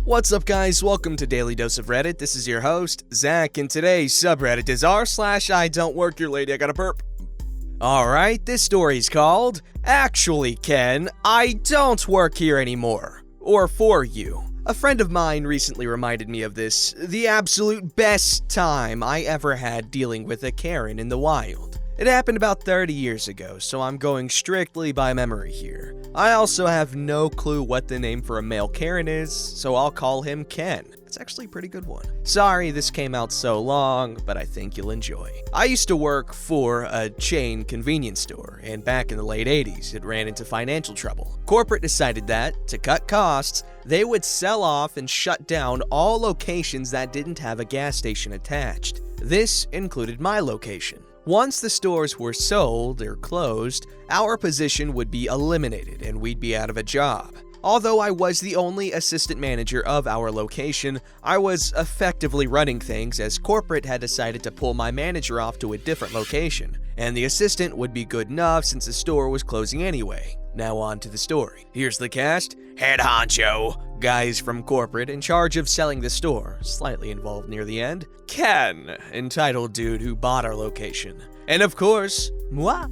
What's up, guys? Welcome to Daily Dose of Reddit. This is your host, Zach, and today's subreddit is r/IDontWorkHereLady. I got a burp. Alright, this story's called, Actually, Ken, I don't work here anymore. Or for you. A friend of mine recently reminded me of this, the absolute best time I ever had dealing with a Karen in the wild. It happened about 30 years ago, so I'm going strictly by memory here. I also have no clue what the name for a male Karen is, so I'll call him Ken. It's actually a pretty good one. Sorry this came out so long, but I think you'll enjoy. I used to work for a chain convenience store, and back in the late 80s, it ran into financial trouble. Corporate decided that, to cut costs, they would sell off and shut down all locations that didn't have a gas station attached. This included my location. Once the stores were sold or closed, our position would be eliminated and we'd be out of a job. Although I was the only assistant manager of our location, I was effectively running things as corporate had decided to pull my manager off to a different location, and the assistant would be good enough since the store was closing anyway. Now on to the story. Here's the cast. Head honcho, guys from corporate in charge of selling the store, slightly involved near the end. Ken, entitled dude who bought our location. And of course, moi.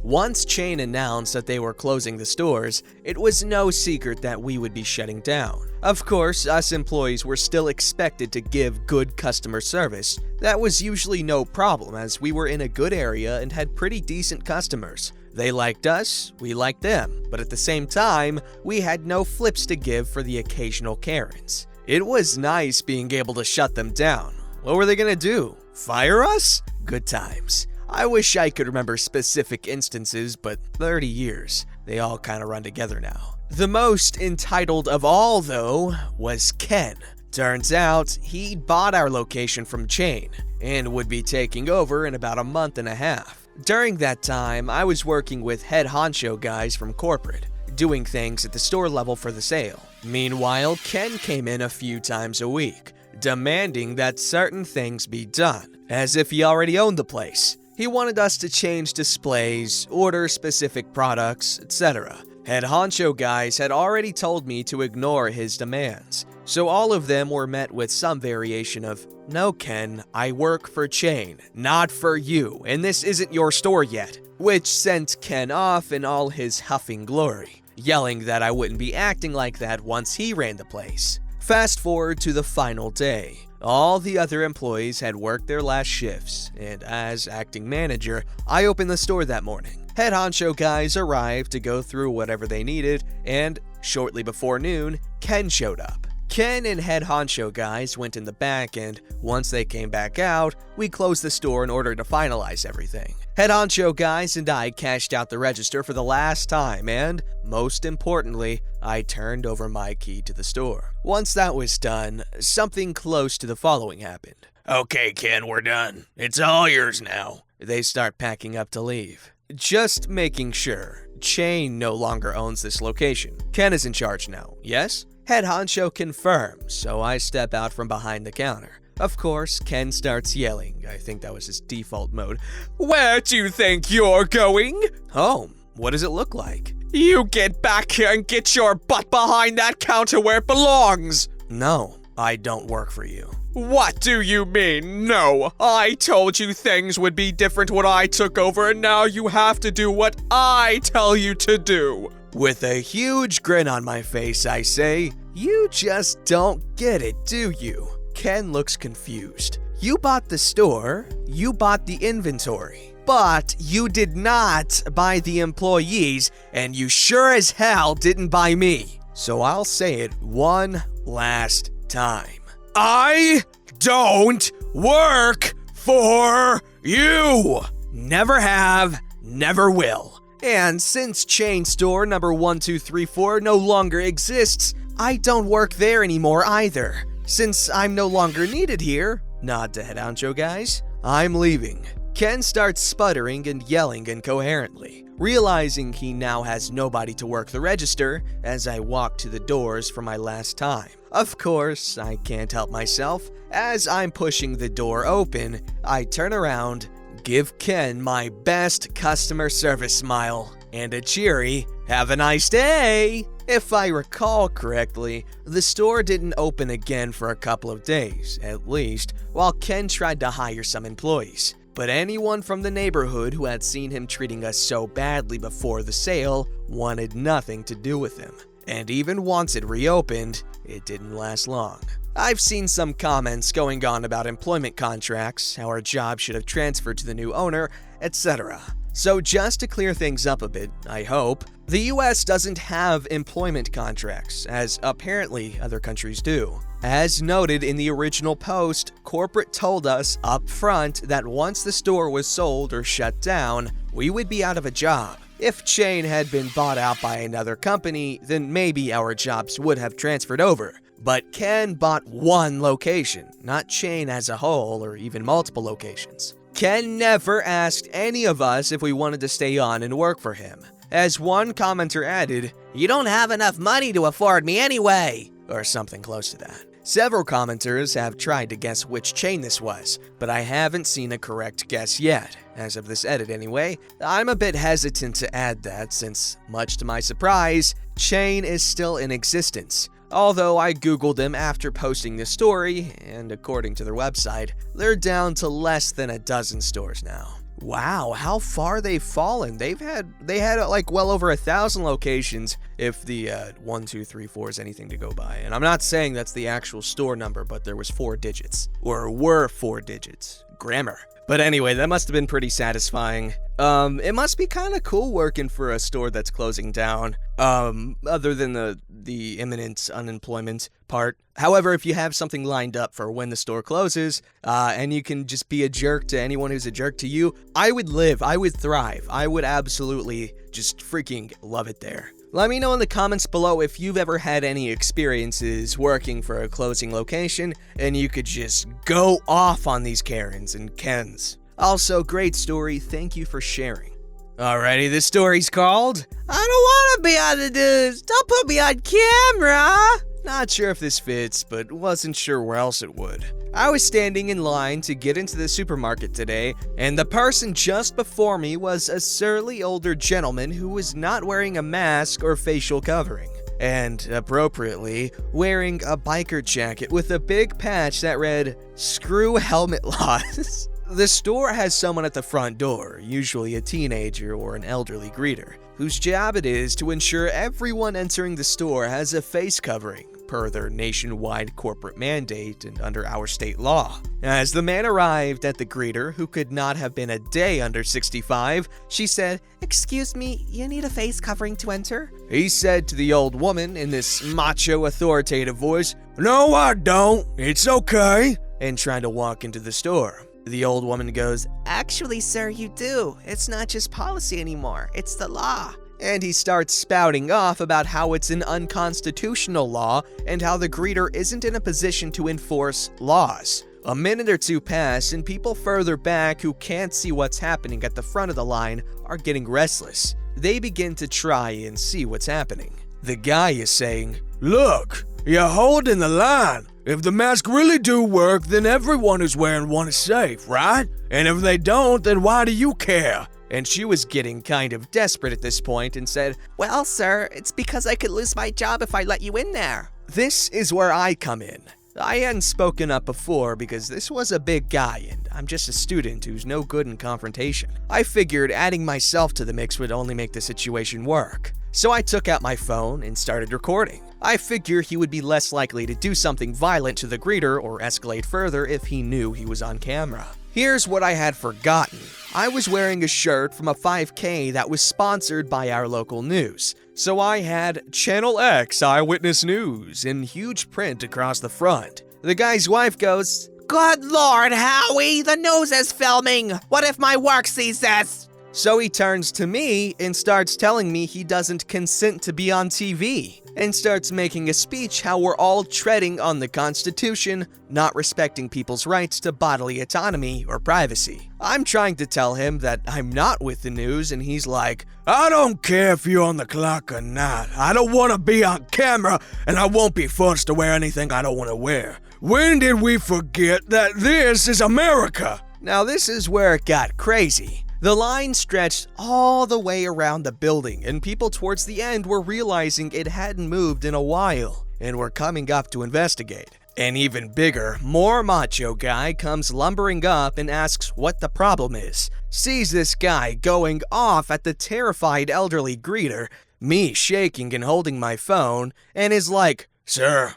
Once chain announced that they were closing the stores, it was no secret that we would be shutting down. Of course, us employees were still expected to give good customer service. That was usually no problem as we were in a good area and had pretty decent customers. They liked us, we liked them, but at the same time, we had no flips to give for the occasional Karens. It was nice being able to shut them down. What were they gonna do? Fire us? Good times. I wish I could remember specific instances, but 30 years, they all kinda run together now. The most entitled of all, though, was Ken. Turns out, he'd bought our location from chain, and would be taking over in about a month and a half. During that time, I was working with head honcho guys from corporate, doing things at the store level for the sale. Meanwhile, Ken came in a few times a week, demanding that certain things be done, as if he already owned the place. He wanted us to change displays, order specific products, etc. Head honcho guys had already told me to ignore his demands, so all of them were met with some variation of, "No, Ken, I work for chain, not for you, and this isn't your store yet," which sent Ken off in all his huffing glory, yelling that I wouldn't be acting like that once he ran the place. Fast forward to the final day. All the other employees had worked their last shifts, and as acting manager, I opened the store that morning. Head honcho guys arrived to go through whatever they needed, and shortly before noon, Ken showed up. Ken and head honcho guys went in the back, and once they came back out, we closed the store in order to finalize everything. Head honcho guys and I cashed out the register for the last time, and, most importantly, I turned over my key to the store. Once that was done, something close to the following happened. "Okay, Ken, we're done. It's all yours now." They start packing up to leave. Just making sure, chain no longer owns this location. Ken is in charge now, yes? Head honcho confirms, so I step out from behind the counter. Of course, Ken starts yelling, I think that was his default mode. "Where do you think you're going?" "Home. What does it look like?" "You get back here and get your butt behind that counter where it belongs." "No, I don't work for you." "What do you mean, no? I told you things would be different when I took over, and now you have to do what I tell you to do." With a huge grin on my face, I say, "You just don't get it, do you?" Ken looks confused. "You bought the store, you bought the inventory, but you did not buy the employees, and you sure as hell didn't buy me." So I'll say it one last time. I don't work for you. Never have, never will. And since chain store number 1234 no longer exists, I don't work there anymore either. Since I'm no longer needed here, nod to head honcho guys, I'm leaving. Ken starts sputtering and yelling incoherently, realizing he now has nobody to work the register as I walk to the doors for my last time. Of course, I can't help myself. As I'm pushing the door open, I turn around, give Ken my best customer service smile, and a cheery, "Have a nice day!" If I recall correctly, the store didn't open again for a couple of days, at least, while Ken tried to hire some employees. But anyone from the neighborhood who had seen him treating us so badly before the sale wanted nothing to do with him. And even once it reopened, it didn't last long. I've seen some comments going on about employment contracts, how our job should have transferred to the new owner, etc. So just to clear things up a bit, I hope, the US doesn't have employment contracts, as apparently other countries do. As noted in the original post, corporate told us up front that once the store was sold or shut down, we would be out of a job. If Chain had been bought out by another company, then maybe our jobs would have transferred over. But Ken bought one location, not Chain as a whole or even multiple locations. Ken never asked any of us if we wanted to stay on and work for him. As one commenter added, "You don't have enough money to afford me anyway," or something close to that. Several commenters have tried to guess which chain this was, but I haven't seen a correct guess yet, as of this edit anyway. I'm a bit hesitant to add that since, much to my surprise, Chain is still in existence. Although I googled them after posting this story, and according to their website, they're down to less than a dozen stores now. Wow, how far they've fallen. They had like well over 1,000 locations if the 1, 2, 3, 4 is anything to go by. And I'm not saying that's the actual store number, but there was 4 digits. Or were 4 digits. Grammar. But anyway, that must have been pretty satisfying. It must be kind of cool working for a store that's closing down, other than the imminent unemployment part. However, if you have something lined up for when the store closes, and you can just be a jerk to anyone who's a jerk to you, I would thrive. I would absolutely just freaking love it there. Let me know in the comments below if you've ever had any experiences working for a closing location and you could just go off on these Karens and Kens. Also, great story, thank you for sharing. Alrighty, this story's called, "I don't want to be on the news, don't put me on camera." Not sure if this fits, but wasn't sure where else it would. I was standing in line to get into the supermarket today, and the person just before me was a surly older gentleman who was not wearing a mask or facial covering, and appropriately, wearing a biker jacket with a big patch that read, "Screw helmet laws." The store has someone at the front door, usually a teenager or an elderly greeter, whose job it is to ensure everyone entering the store has a face covering, per their nationwide corporate mandate and under our state law. As the man arrived at the greeter, who could not have been a day under 65, she said, "Excuse me, you need a face covering to enter?" He said to the old woman in this macho authoritative voice, "No, I don't, it's okay," and tried to walk into the store. The old woman goes, "Actually, sir, you do. It's not just policy anymore, it's the law." And he starts spouting off about how it's an unconstitutional law and how the greeter isn't in a position to enforce laws. A minute or two pass and people further back who can't see what's happening at the front of the line are getting restless. They begin to try and see what's happening. The guy is saying, "Look, you're holding the line. If the masks really do work, then everyone who's wearing one is safe, right? And if they don't, then why do you care?" And she was getting kind of desperate at this point and said, "Well, sir, it's because I could lose my job if I let you in there." This is where I come in. I hadn't spoken up before because this was a big guy and I'm just a student who's no good in confrontation. I figured adding myself to the mix would only make the situation work. So I took out my phone and started recording. I figure he would be less likely to do something violent to the greeter or escalate further if he knew he was on camera. Here's what I had forgotten. I was wearing a shirt from a 5K that was sponsored by our local news. So I had Channel X Eyewitness News in huge print across the front. The guy's wife goes, "Good Lord, Howie, the news is filming. What if my work sees this?" So he turns to me and starts telling me he doesn't consent to be on TV, and starts making a speech how we're all treading on the Constitution, not respecting people's rights to bodily autonomy or privacy. I'm trying to tell him that I'm not with the news, and he's like, "I don't care if you're on the clock or not. I don't want to be on camera, and I won't be forced to wear anything I don't want to wear. When did we forget that this is America?" Now this is where it got crazy. The line stretched all the way around the building, and people towards the end were realizing it hadn't moved in a while and were coming up to investigate. An even bigger, more macho guy comes lumbering up and asks what the problem is. Sees this guy going off at the terrified elderly greeter, me shaking and holding my phone, and is like, Sir,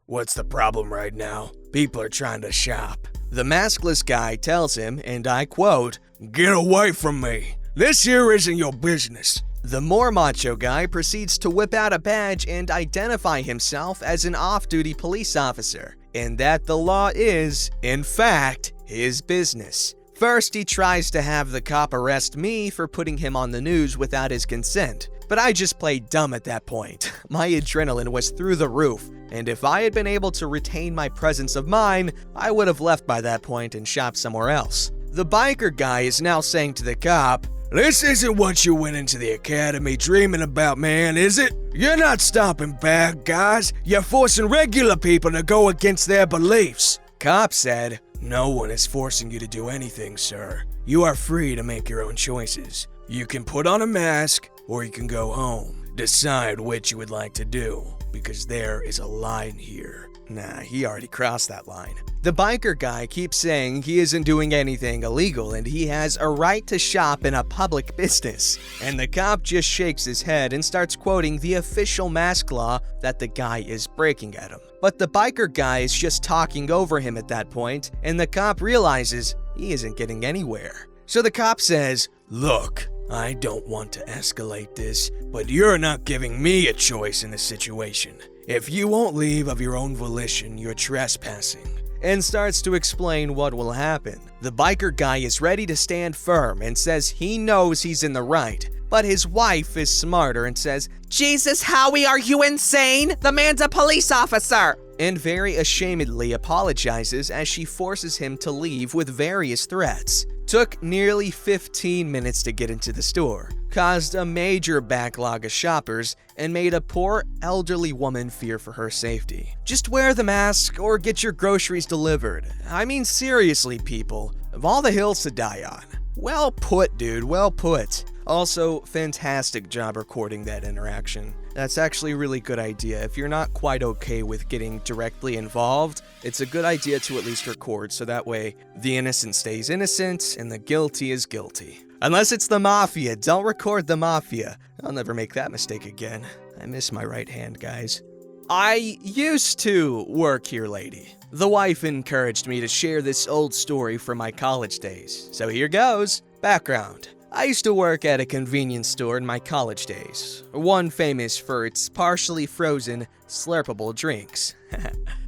what's the problem right now? People are trying to shop. The maskless guy tells him, and I quote, Get away from me. This here isn't your business. The more macho guy proceeds to whip out a badge and identify himself as an off-duty police officer, and that the law is, in fact, his business. First, he tries to have the cop arrest me for putting him on the news without his consent, but I just played dumb at that point. My adrenaline was through the roof, and if I had been able to retain my presence of mind, I would have left by that point and shopped somewhere else. The biker guy is now saying to the cop, This isn't what you went into the academy dreaming about, man, is it? You're not stopping bad guys. You're forcing regular people to go against their beliefs. Cop said, No one is forcing you to do anything, sir. You are free to make your own choices. You can put on a mask, or you can go home. Decide which you would like to do, because there is a line here. Nah, he already crossed that line. The biker guy keeps saying he isn't doing anything illegal and he has a right to shop in a public business. And the cop just shakes his head and starts quoting the official mask law that the guy is breaking at him. But the biker guy is just talking over him at that point, and the cop realizes he isn't getting anywhere. So the cop says, Look, I don't want to escalate this, but you're not giving me a choice in this situation. If you won't leave of your own volition, you're trespassing. And starts to explain what will happen. The biker guy is ready to stand firm and says he knows he's in the right, but his wife is smarter and says, Jesus, Howie, are you insane? The man's a police officer! And very ashamedly apologizes as she forces him to leave with various threats. Took nearly 15 minutes to get into the store, caused a major backlog of shoppers, and made a poor elderly woman fear for her safety. Just wear the mask or get your groceries delivered. I mean, seriously, people, of all the hills to die on. Well put, dude, well put. Also, fantastic job recording that interaction. That's actually a really good idea. If you're not quite okay with getting directly involved, it's a good idea to at least record so that way the innocent stays innocent and the guilty is guilty. Unless it's the mafia, don't record the mafia. I'll never make that mistake again. I miss my right hand, guys. I used to work here, lady. The wife encouraged me to share this old story from my college days. So here goes. Background. I used to work at a convenience store in my college days, one famous for its partially frozen, slurpable drinks.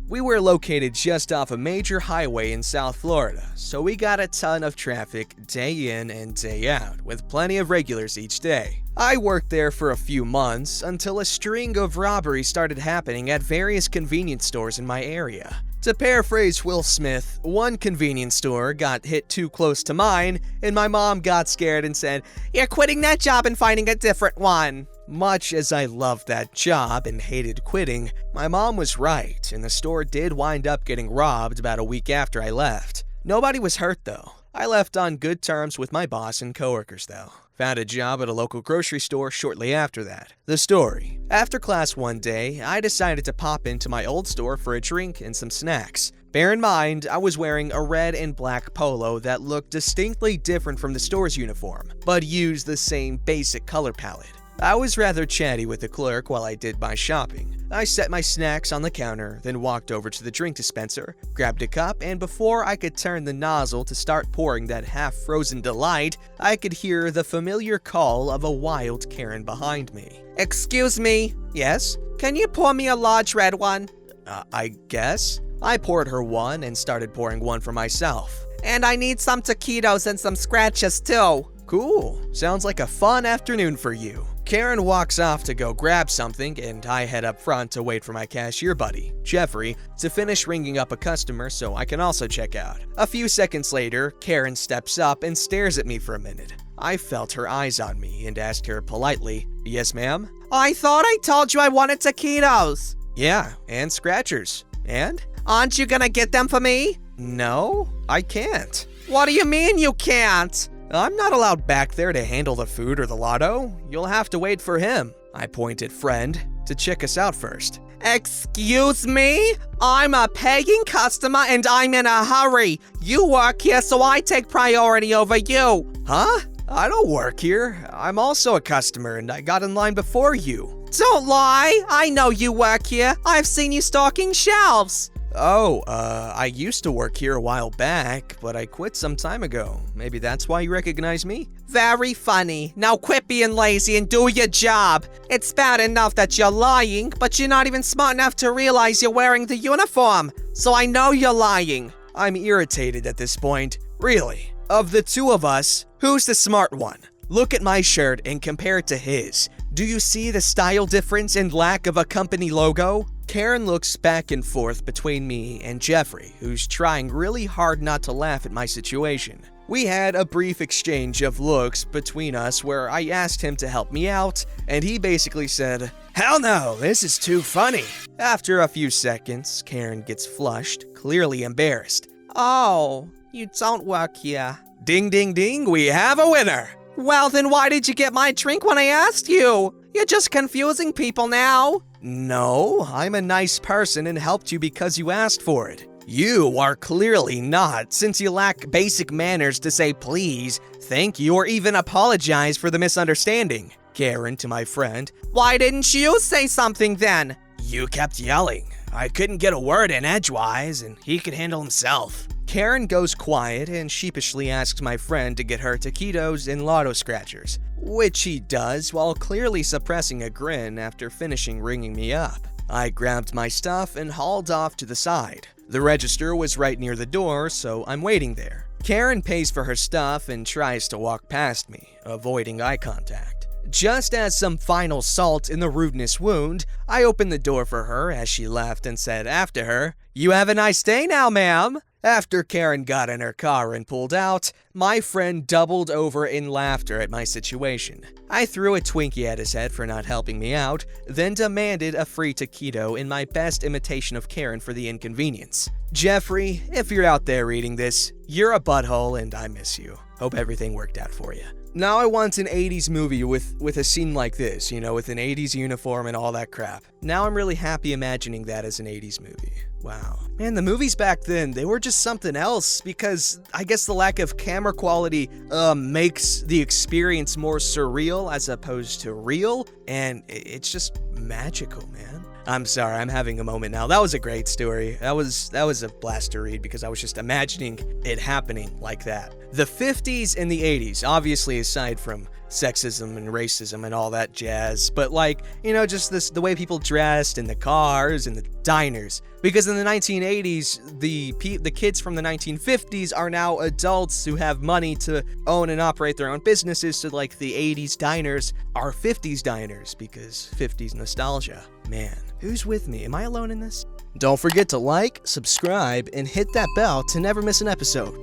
We were located just off a major highway in South Florida, so we got a ton of traffic day in and day out, with plenty of regulars each day. I worked there for a few months until a string of robberies started happening at various convenience stores in my area. To paraphrase Will Smith, one convenience store got hit too close to mine, and my mom got scared and said, You're quitting that job and finding a different one. Much as I loved that job and hated quitting, my mom was right, and the store did wind up getting robbed about a week after I left. Nobody was hurt though. I left on good terms with my boss and coworkers though. Found a job at a local grocery store shortly after that. The story. After class one day, I decided to pop into my old store for a drink and some snacks. Bear in mind, I was wearing a red and black polo that looked distinctly different from the store's uniform, but used the same basic color palette. I was rather chatty with the clerk while I did my shopping. I set my snacks on the counter, then walked over to the drink dispenser, grabbed a cup, and before I could turn the nozzle to start pouring that half-frozen delight, I could hear the familiar call of a wild Karen behind me. Excuse me? Yes? Can you pour me a large red one? I guess? I poured her one and started pouring one for myself. And I need some taquitos and some scratches too. Cool. Sounds like a fun afternoon for you. Karen walks off to go grab something, and I head up front to wait for my cashier buddy, Jeffrey, to finish ringing up a customer so I can also check out. A few seconds later, Karen steps up and stares at me for a minute. I felt her eyes on me and asked her politely, Yes, ma'am? I thought I told you I wanted taquitos. Yeah, and scratchers. And? Aren't you gonna get them for me? No, I can't. What do you mean you can't? I'm not allowed back there to handle the food or the lotto. You'll have to wait for him. I pointed friend to check us out first. Excuse me? I'm a paying customer and I'm in a hurry. You work here, so I take priority over you. Huh? I don't work here. I'm also a customer and I got in line before you. Don't lie. I know you work here. I've seen you stocking shelves. Oh, I used to work here a while back, but I quit some time ago. Maybe that's why you recognize me? Very funny. Now quit being lazy and do your job. It's bad enough that you're lying, but you're not even smart enough to realize you're wearing the uniform. So I know you're lying. I'm irritated at this point. Really? Of the two of us, who's the smart one? Look at my shirt and compare it to his. Do you see the style difference and lack of a company logo? Karen looks back and forth between me and Jeffrey, who's trying really hard not to laugh at my situation. We had a brief exchange of looks between us where I asked him to help me out, and he basically said, "Hell no, this is too funny." After a few seconds, Karen gets flushed, clearly embarrassed. Oh, you don't work here. Ding ding ding, we have a winner! Well, then why did you get my drink when I asked you? You're just confusing people now. No, I'm a nice person and helped you because you asked for it. You are clearly not, since you lack basic manners to say please, thank you, or even apologize for the misunderstanding. Karen to my friend, Why didn't you say something then? You kept yelling. I couldn't get a word in edgewise, and he could handle himself. Karen goes quiet and sheepishly asks my friend to get her taquitos and lotto scratchers, which he does while clearly suppressing a grin after finishing ringing me up. I grabbed my stuff and hauled off to the side. The register was right near the door, so I'm waiting there. Karen pays for her stuff and tries to walk past me, avoiding eye contact. Just as some final salt in the rudeness wound, I opened the door for her as she left and said after her, "You have a nice day now, ma'am." After Karen got in her car and pulled out, my friend doubled over in laughter at my situation. I threw a Twinkie at his head for not helping me out, then demanded a free taquito in my best imitation of Karen for the inconvenience. Jeffrey, if you're out there reading this, you're a butthole and I miss you. Hope everything worked out for you. Now I want an 80s movie with a scene like this, with an 80s uniform and all that crap. Now I'm really happy imagining that as an 80s movie. Wow. Man, the movies back then, they were just something else because I guess the lack of camera quality makes the experience more surreal as opposed to real, and it's just magical, man. I'm sorry, I'm having a moment now. That was a great story. That was a blast to read because I was just imagining it happening like that. The 50s and the 80s, obviously aside from sexism and racism and all that jazz, but just the way people dressed and the cars and the diners. Because in the 1980s, the kids from the 1950s are now adults who have money to own and operate their own businesses, so like the 80s diners are 50s diners because 50s nostalgia. Man, who's with me? Am I alone in this? Don't forget to like, subscribe, and hit that bell to never miss an episode.